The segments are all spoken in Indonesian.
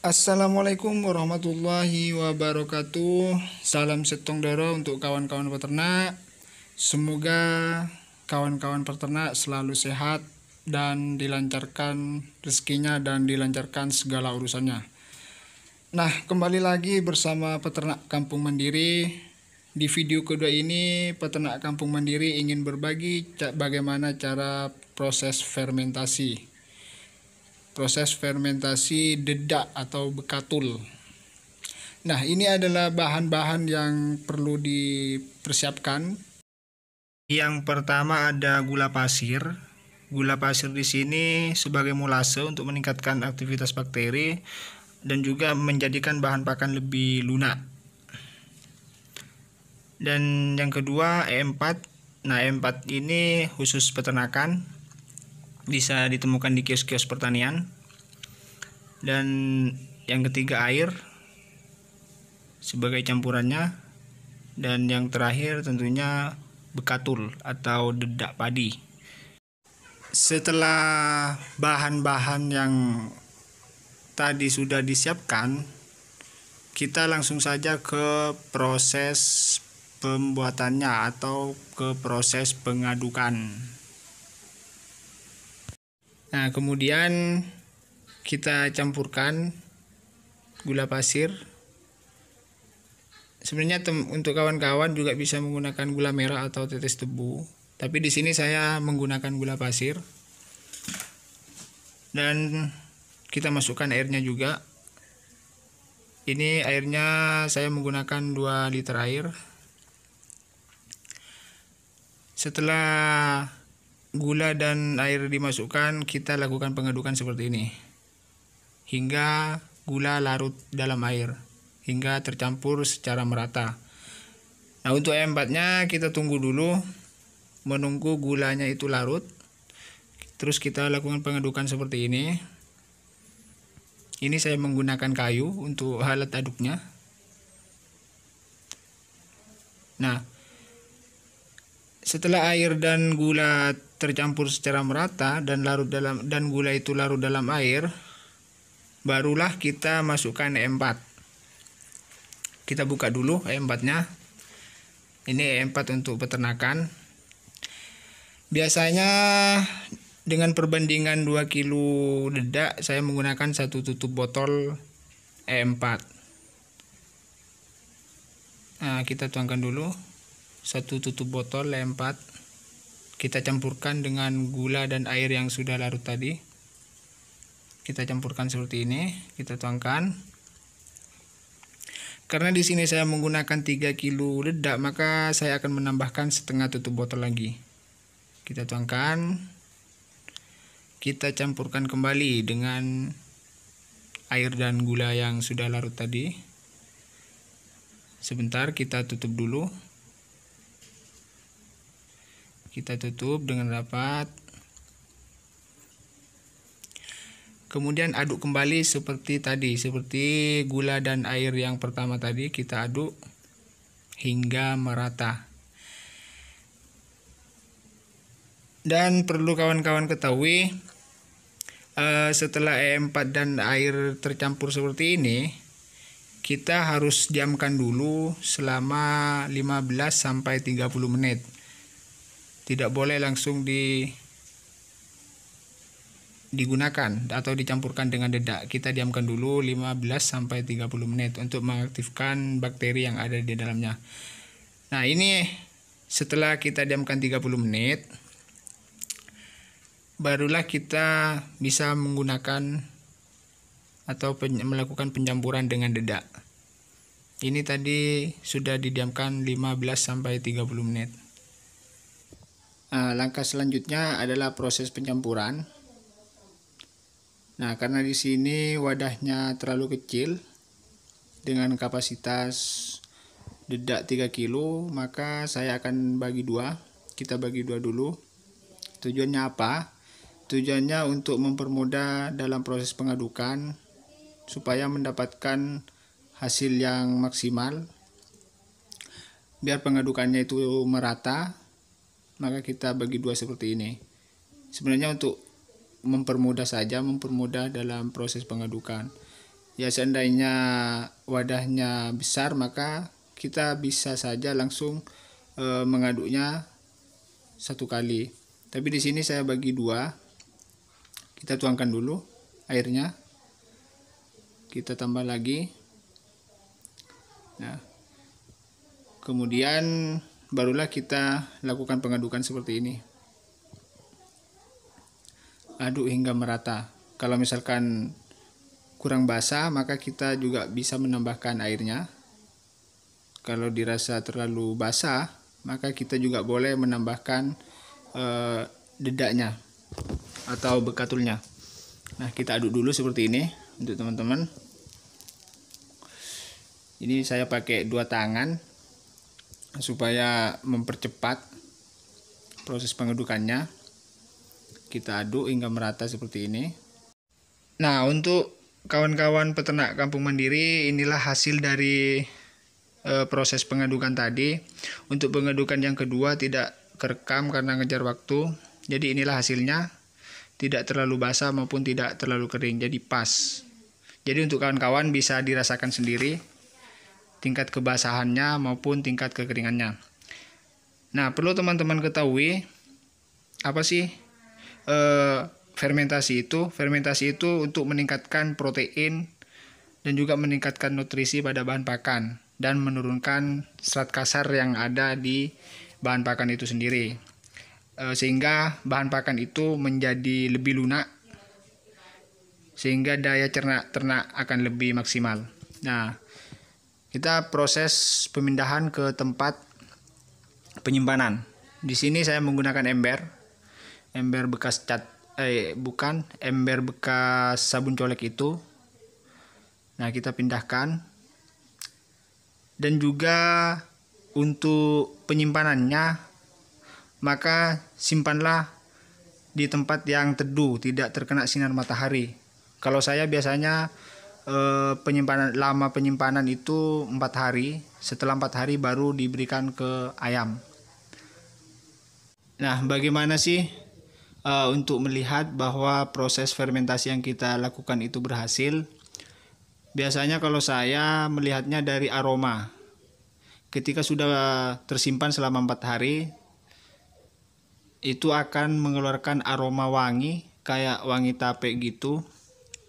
Assalamualaikum warahmatullahi wabarakatuh. Salam setong doro untuk kawan-kawan peternak. Semoga kawan-kawan peternak selalu sehat dan dilancarkan rezekinya dan dilancarkan segala urusannya. Nah, kembali lagi bersama Peternak Kampung Mandiri. Di video kedua ini, Peternak Kampung Mandiri ingin berbagi bagaimana cara proses fermentasi. Proses fermentasi dedak atau bekatul. Nah, ini adalah bahan-bahan yang perlu dipersiapkan. Yang pertama ada gula pasir. Gula pasir di sini sebagai molase untuk meningkatkan aktivitas bakteri dan juga menjadikan bahan pakan lebih lunak. Dan yang kedua E4. Nah, E4 ini khusus peternakan. Bisa ditemukan di kios-kios pertanian. Dan yang ketiga air sebagai campurannya. Dan yang terakhir tentunya bekatul atau dedak padi. Setelah bahan-bahan yang tadi sudah disiapkan, kita langsung saja ke proses pembuatannya atau ke proses pengadukan. Nah, kemudian kita campurkan gula pasir. Sebenarnya untuk kawan-kawan juga bisa menggunakan gula merah atau tetes tebu, tapi di sini saya menggunakan gula pasir. Dan kita masukkan airnya juga. Ini airnya saya menggunakan 2 liter air. Setelah gula dan air dimasukkan, kita lakukan pengadukan seperti ini hingga gula larut dalam air hingga tercampur secara merata. Nah, untuk E4 nya kita tunggu dulu, menunggu gulanya itu larut, terus kita lakukan pengadukan seperti ini. Ini saya menggunakan kayu untuk alat aduknya. Nah, setelah air dan gula tercampur secara merata dan gula itu larut dalam air, barulah kita masukkan E4. Kita buka dulu E4-nya. Ini E4 untuk peternakan. Biasanya dengan perbandingan 2 kilo dedak, saya menggunakan 1 tutup botol E4. Nah, kita tuangkan dulu 1 tutup botol E4. Kita campurkan dengan gula dan air yang sudah larut tadi. Kita campurkan seperti ini, kita tuangkan. Karena di sini saya menggunakan 3 kilo dedak, maka saya akan menambahkan setengah tutup botol lagi. Kita tuangkan. Kita campurkan kembali dengan air dan gula yang sudah larut tadi. Sebentar, kita tutup dulu. Kita tutup dengan rapat. Kemudian aduk kembali seperti tadi, seperti gula dan air yang pertama tadi, kita aduk hingga merata. Dan perlu kawan-kawan ketahui, setelah E4 dan air tercampur seperti ini, kita harus diamkan dulu selama 15 sampai 30 menit. Tidak boleh langsung digunakan atau dicampurkan dengan dedak. Kita diamkan dulu 15 sampai 30 menit untuk mengaktifkan bakteri yang ada di dalamnya. Nah, ini setelah kita diamkan 30 menit, barulah kita bisa menggunakan atau melakukan pencampuran dengan dedak. Ini tadi sudah didiamkan 15 sampai 30 menit. Nah, langkah selanjutnya adalah proses pencampuran. Nah, karena di sini wadahnya terlalu kecil dengan kapasitas dedak 3 kilo, maka saya akan bagi 2. Kita bagi 2 dulu. Tujuannya apa? Tujuannya untuk mempermudah dalam proses pengadukan supaya mendapatkan hasil yang maksimal. Biar pengadukannya itu merata, maka kita bagi 2 seperti ini. Sebenarnya untuk mempermudah saja, mempermudah dalam proses pengadukan. Ya seandainya wadahnya besar, maka kita bisa saja langsung mengaduknya satu kali. Tapi di sini saya bagi dua. Kita tuangkan dulu airnya, kita tambah lagi. Nah, kemudian barulah kita lakukan pengadukan seperti ini. Aduk hingga merata. Kalau misalkan kurang basah, maka kita juga bisa menambahkan airnya. Kalau dirasa terlalu basah, maka kita juga boleh menambahkan dedaknya atau bekatulnya. Nah, kita aduk dulu seperti ini untuk teman-teman. Ini saya pakai dua tangan supaya mempercepat proses pengadukannya. Kita aduk hingga merata seperti ini. Nah, untuk kawan-kawan peternak kampung mandiri, inilah hasil dari proses pengadukan tadi. Untuk pengadukan yang kedua tidak kerekam karena ngejar waktu. Jadi inilah hasilnya, tidak terlalu basah maupun tidak terlalu kering, jadi pas. Jadi untuk kawan-kawan bisa dirasakan sendiri tingkat kebasahannya maupun tingkat kekeringannya. Nah, perlu teman-teman ketahui apa sih fermentasi itu? Fermentasi itu untuk meningkatkan protein dan juga meningkatkan nutrisi pada bahan pakan dan menurunkan serat kasar yang ada di bahan pakan itu sendiri, sehingga bahan pakan itu menjadi lebih lunak, sehingga daya cerna ternak akan lebih maksimal. Nah, kita proses pemindahan ke tempat penyimpanan. Di sini saya menggunakan ember bekas ember bekas sabun colek itu. Nah, kita pindahkan. Dan juga untuk penyimpanannya, maka simpanlah di tempat yang teduh, tidak terkena sinar matahari. Kalau saya biasanya lama penyimpanan itu 4 hari. Setelah 4 hari baru diberikan ke ayam. Nah, bagaimana sih untuk melihat bahwa proses fermentasi yang kita lakukan itu berhasil? Biasanya kalau saya melihatnya dari aroma. Ketika sudah tersimpan selama 4 hari, itu akan mengeluarkan aroma wangi, kayak wangi tape gitu.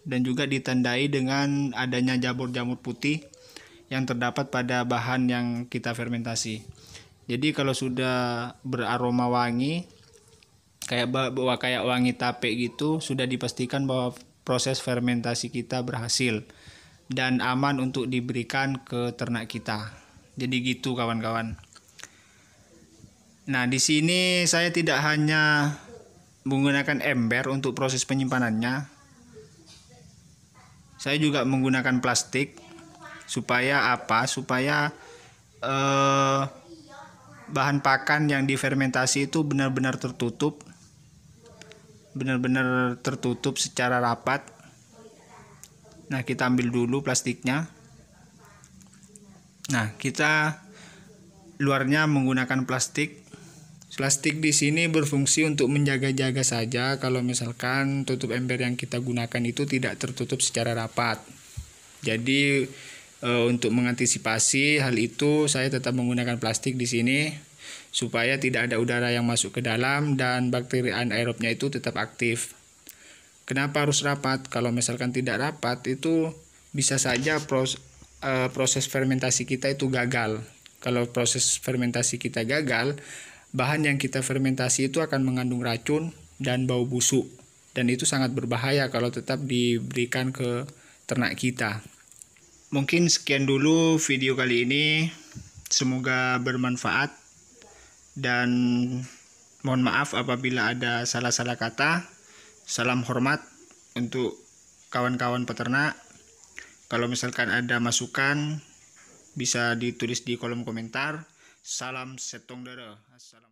Dan juga ditandai dengan adanya jamur-jamur putih yang terdapat pada bahan yang kita fermentasi. Jadi kalau sudah beraroma wangi, kayak wangi tape gitu, sudah dipastikan bahwa proses fermentasi kita berhasil dan aman untuk diberikan ke ternak kita. Jadi gitu kawan-kawan. Nah, di sini saya tidak hanya menggunakan ember untuk proses penyimpanannya. Saya juga menggunakan plastik supaya apa? Supaya bahan pakan yang difermentasi itu benar-benar tertutup. Benar-benar tertutup secara rapat. Nah, kita ambil dulu plastiknya. Nah, kita luarnya menggunakan plastik. Plastik di sini berfungsi untuk menjaga-jaga saja kalau misalkan tutup ember yang kita gunakan itu tidak tertutup secara rapat. Jadi untuk mengantisipasi hal itu, saya tetap menggunakan plastik di sini supaya tidak ada udara yang masuk ke dalam dan bakteri anaerobnya itu tetap aktif. Kenapa harus rapat? Kalau misalkan tidak rapat, itu bisa saja proses fermentasi kita itu gagal. Kalau proses fermentasi kita gagal, bahan yang kita fermentasi itu akan mengandung racun dan bau busuk. Dan itu sangat berbahaya kalau tetap diberikan ke ternak kita. Mungkin sekian dulu video kali ini. Semoga bermanfaat. Dan mohon maaf apabila ada salah-salah kata. Salam hormat untuk kawan-kawan peternak. Kalau misalkan ada masukan, bisa ditulis di kolom komentar. Salam setong dara. Assalamualaikum.